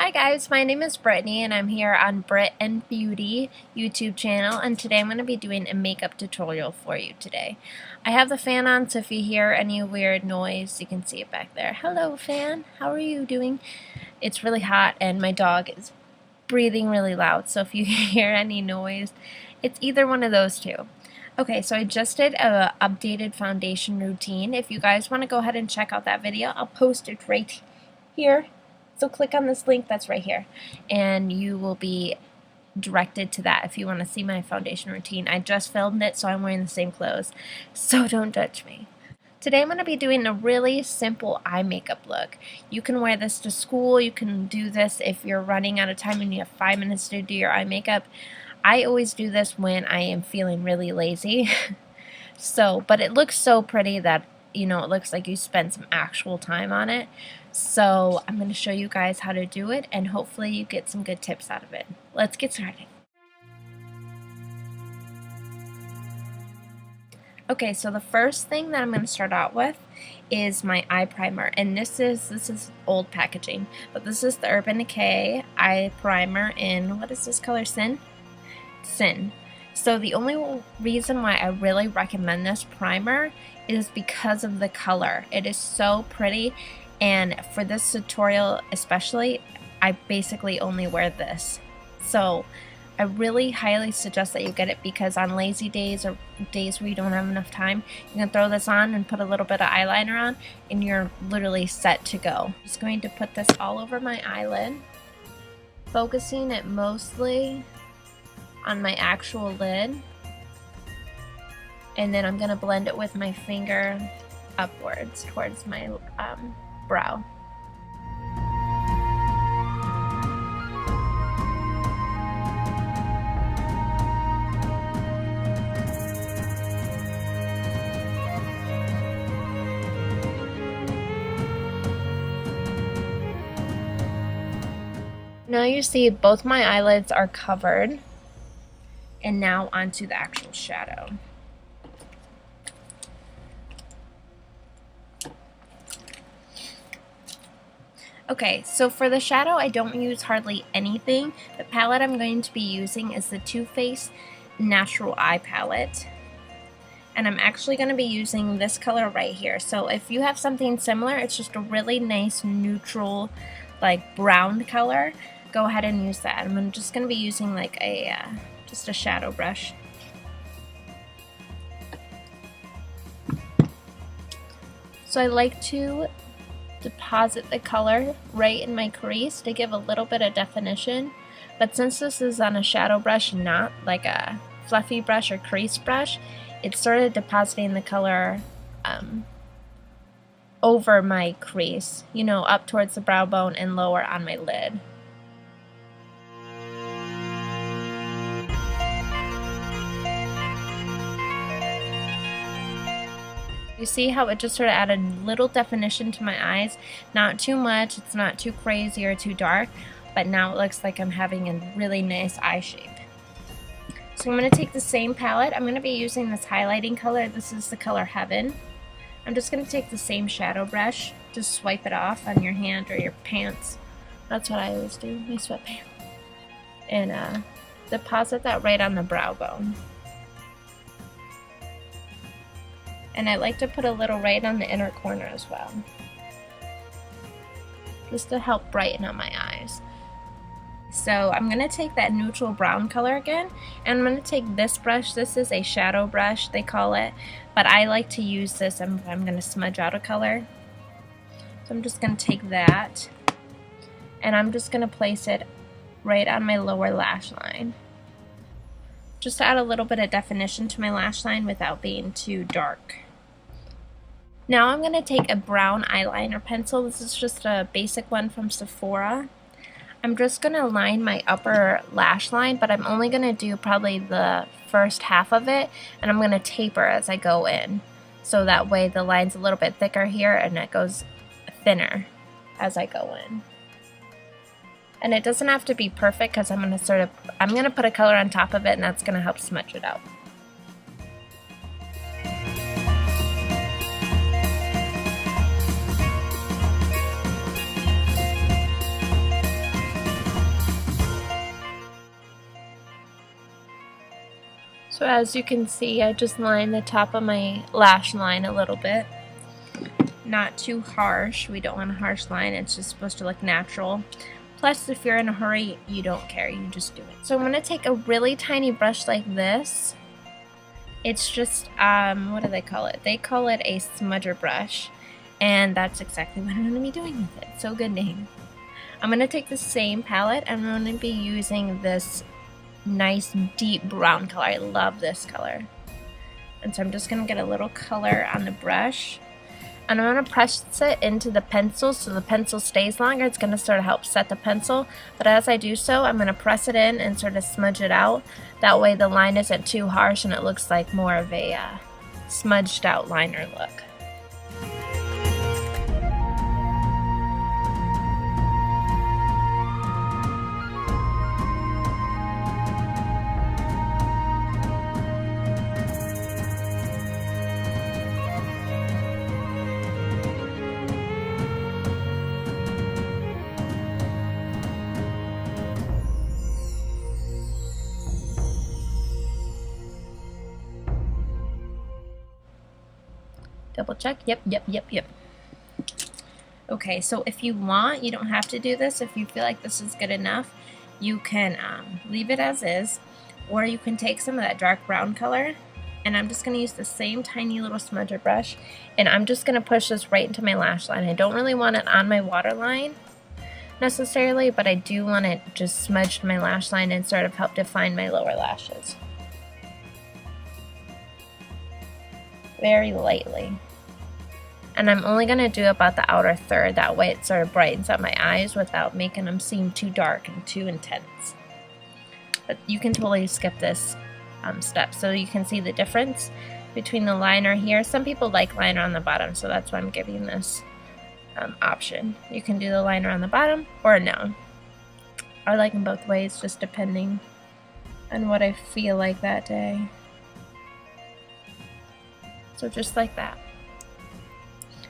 Hi guys, my name is Brittany and I'm here on brittAndbeauty YouTube channel, and today I'm going to be doing a makeup tutorial for you today. I have the fan on, so if you hear any weird noise, you can see it back there. Hello fan, how are you doing? It's really hot and my dog is breathing really loud, so if you hear any noise, it's either one of those two. Okay, so I just did an updated foundation routine. If you guys want to go ahead and check out that video, I'll post it right here. So click on this link that's right here and you will be directed to that if you want to see my foundation routine. I just filmed it, so I'm wearing the same clothes, so don't judge me. Today I'm going to be doing a really simple eye makeup look. You can wear this to school, you can do this if you're running out of time and you have 5 minutes to do your eye makeup. I always do this when I am feeling really lazy. But it looks so pretty that, you know, it looks like you spent some actual time on it. So I'm going to show you guys how to do it, and hopefully you get some good tips out of it. Let's get started. Okay, so the first thing that I'm going to start out with is my eye primer, and this is old packaging, but this is the Urban Decay eye primer in, what is this color, Sin? Sin. So the only reason why I really recommend this primer is because of the color. It is so pretty, and for this tutorial especially, I basically only wear this. So I really highly suggest that you get it, because on lazy days or days where you don't have enough time, you can throw this on and put a little bit of eyeliner on and you're literally set to go. I'm just going to put this all over my eyelid, focusing it mostly on my actual lid, and then I'm going to blend it with my finger upwards towards my brow. Now you see both my eyelids are covered, and now onto the actual shadow. Okay, so for the shadow, I don't use hardly anything. The palette I'm going to be using is the Too Faced Natural Eye Palette. And I'm actually going to be using this color right here. So if you have something similar, it's just a really nice neutral, like brown color, go ahead and use that. I'm just going to be using like a, just a shadow brush. So I like to deposit the color right in my crease to give a little bit of definition, but since this is on a shadow brush, not like a fluffy brush or crease brush, it's sort of depositing the color over my crease, you know, up towards the brow bone and lower on my lid. You see how it just sort of added a little definition to my eyes? Not too much, it's not too crazy or too dark, but now it looks like I'm having a really nice eye shape. So I'm going to take the same palette. I'm going to be using this highlighting color. This is the color Heaven. I'm just going to take the same shadow brush, just swipe it off on your hand or your pants. That's what I always do, my sweatpants. And deposit that right on the brow bone. And I like to put a little right on the inner corner as well, just to help brighten up my eyes. So I'm going to take that neutral brown color again, and I'm going to take this brush. This is a shadow brush, they call it, but I like to use this. I'm going to smudge out a color. So I'm just going to take that, and I'm just going to place it right on my lower lash line, just to add a little bit of definition to my lash line without being too dark. Now I'm going to take a brown eyeliner pencil. This is just a basic one from Sephora. I'm just going to line my upper lash line, but I'm only going to do probably the first half of it, and I'm going to taper as I go in. So that way the line's a little bit thicker here and it goes thinner as I go in. And it doesn't have to be perfect, because I'm going to put a color on top of it, and that's going to help smudge it out. So as you can see, I just lined the top of my lash line a little bit. Not too harsh. We don't want a harsh line. It's just supposed to look natural. Plus, if you're in a hurry, you don't care. You just do it. So I'm going to take a really tiny brush like this. It's just, what do they call it? They call it a smudger brush. And that's exactly what I'm going to be doing with it. So good name. I'm going to take the same palette. I'm going to be using this nice deep brown color. I love this color. And so I'm just going to get a little color on the brush. And I'm going to press it into the pencil so the pencil stays longer. It's going to sort of help set the pencil. But as I do so, I'm going to press it in and sort of smudge it out. That way the line isn't too harsh and it looks like more of a smudged out liner look. Double check. Yep. Okay, so if you want, you don't have to do this. If you feel like this is good enough, you can leave it as is, or you can take some of that dark brown color, and I'm just going to use the same tiny little smudger brush, and I'm just going to push this right into my lash line. I don't really want it on my waterline necessarily, but I do want it just smudged my lash line and sort of help define my lower lashes. Very lightly. And I'm only going to do about the outer third, that way it sort of brightens up my eyes without making them seem too dark and too intense. But you can totally skip this step so you can see the difference between the liner here. Some people like liner on the bottom, so that's why I'm giving this option. You can do the liner on the bottom or no. I like them both ways, just depending on what I feel like that day. So just like that.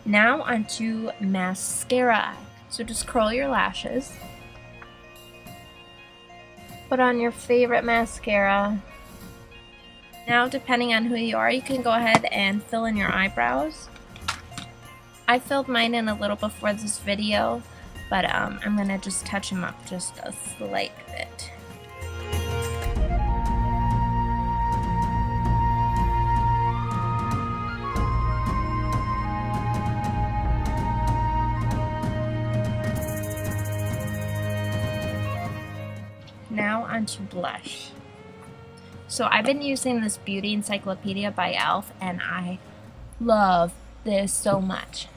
Now onto mascara. So just curl your lashes. Put on your favorite mascara. Now, depending on who you are, you can go ahead and fill in your eyebrows. I filled mine in a little before this video, but I'm going to just touch them up just a slight bit. Now onto blush. So I've been using this Beauty Encyclopedia by e.l.f. and I love this so much.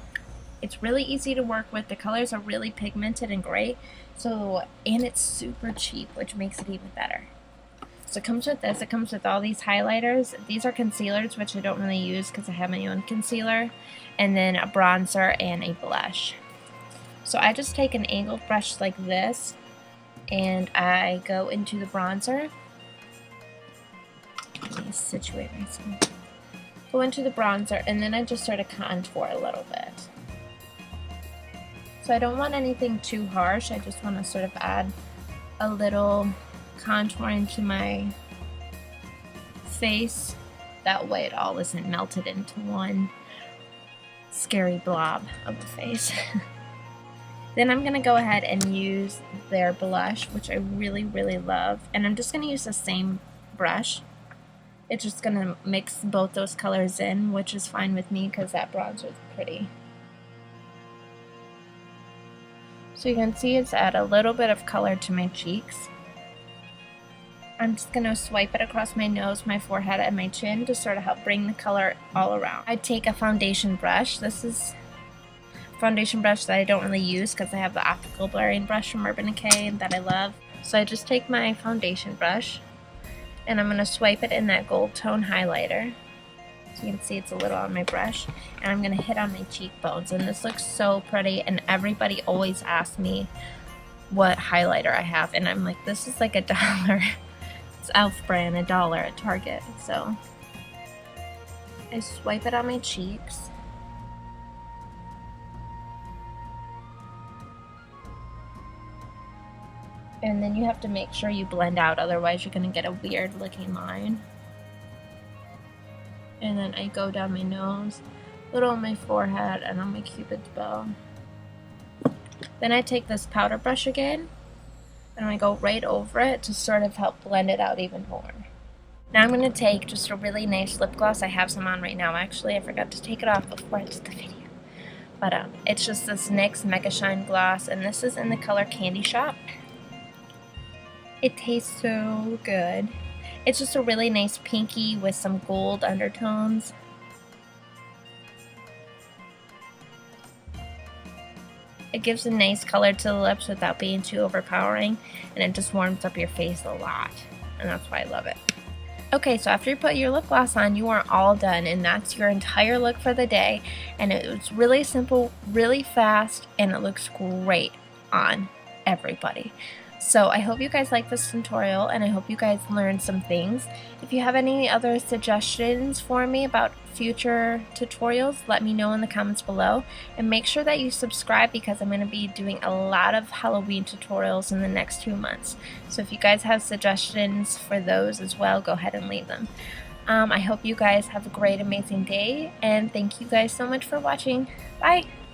It's really easy to work with. The colors are really pigmented and great. And it's super cheap, which makes it even better. So it comes with this. It comes with all these highlighters. These are concealers, which I don't really use because I have my own concealer. And then a bronzer and a blush. So I just take an angled brush like this. And I go into the bronzer. Let me situate myself. Go into the bronzer, and then I just sort of contour a little bit. So I don't want anything too harsh. I just want to sort of add a little contouring to my face. That way it all isn't melted into one scary blob of the face. Then I'm going to go ahead and use their blush, which I really, really love. And I'm just going to use the same brush. It's just going to mix both those colors in, which is fine with me because that bronzer is pretty. So you can see it's add a little bit of color to my cheeks. I'm just going to swipe it across my nose, my forehead, and my chin to sort of help bring the color all around. I take a foundation brush. This is foundation brush that I don't really use because I have the optical blurring brush from Urban Decay that I love. So I just take my foundation brush and I'm going to swipe it in that gold tone highlighter. So you can see it's a little on my brush. And I'm going to hit on my cheekbones. And this looks so pretty, and everybody always asks me what highlighter I have. And I'm like, this is like $1. It's e.l.f. brand, $1 at Target. So I swipe it on my cheeks. And then you have to make sure you blend out, otherwise you're going to get a weird looking line. And then I go down my nose, a little on my forehead, and on my cupid's bow. Then I take this powder brush again, and I go right over it to sort of help blend it out even more. Now I'm going to take just a really nice lip gloss. I have some on right now. Actually, I forgot to take it off before I did the video. But it's just this NYX Mega Shine Gloss, and this is in the color Candy Shop. It tastes so good. It's just a really nice pinky with some gold undertones. It gives a nice color to the lips without being too overpowering, and it just warms up your face a lot, and that's why I love it. Okay, so after you put your lip gloss on, you are all done, and that's your entire look for the day. And it was really simple, really fast, and it looks great on everybody. So I hope you guys like this tutorial, and I hope you guys learned some things. If you have any other suggestions for me about future tutorials, let me know in the comments below. And make sure that you subscribe, because I'm going to be doing a lot of Halloween tutorials in the next 2 months. So if you guys have suggestions for those as well, go ahead and leave them. I hope you guys have a great, amazing day, and thank you guys so much for watching. Bye!